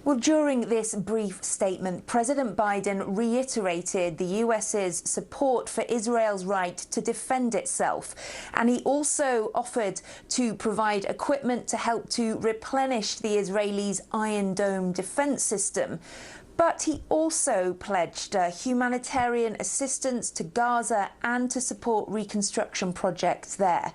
Well, during this brief statement, President Biden reiterated the US's support for Israel's right to defend itself. And he also offered to provide equipment to help to replenish the Israelis' Iron Dome defense system. But he also pledged humanitarian assistance to Gaza and to support reconstruction projects there.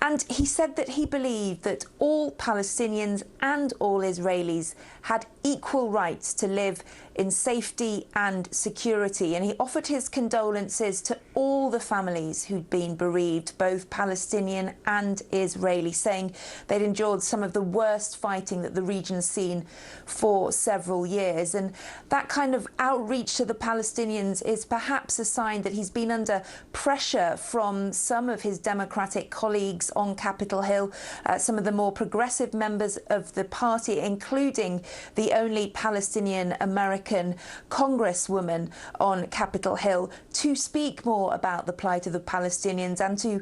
And he said that he believed that all Palestinians and all Israelis had equal rights to live in safety and security. And he offered his condolences to all the families who'd been bereaved, both Palestinian and Israeli, saying they'd endured some of the worst fighting that the region's seen for several years. And that kind of outreach to the Palestinians is perhaps a sign that he's been under pressure from some of his Democratic colleagues on Capitol Hill, some of the more progressive members of the party, including the only Palestinian American congresswoman on Capitol Hill, to speak more about the plight of the Palestinians and to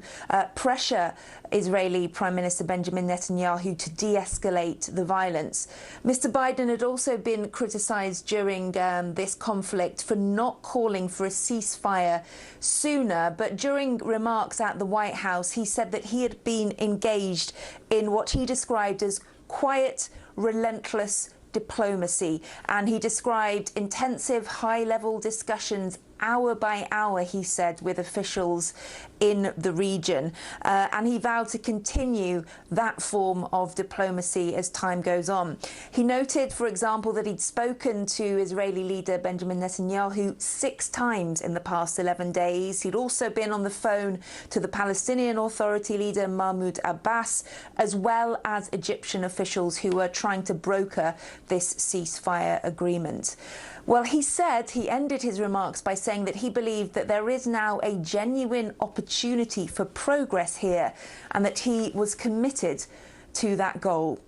pressure Israeli Prime Minister Benjamin Netanyahu to de-escalate the violence. Mr. Biden had also been criticised during this conflict for not calling for a ceasefire sooner, but during remarks at the White House, he said that he had been engaged in what he described as quiet, relentless diplomacy, and he described intensive high-level discussions hour by hour, he said, with officials in the region. And he vowed to continue that form of diplomacy as time goes on. He noted, for example, that he'd spoken to Israeli leader Benjamin Netanyahu 6 times in the past 11 days. He'd also been on the phone to the Palestinian Authority leader Mahmoud Abbas, as well as Egyptian officials who were trying to broker this ceasefire agreement. Well, he said, he ended his remarks by saying that he believed that there is now a genuine opportunity for progress here and that he was committed to that goal.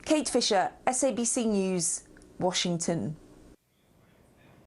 Kate Fisher, SABC News, Washington.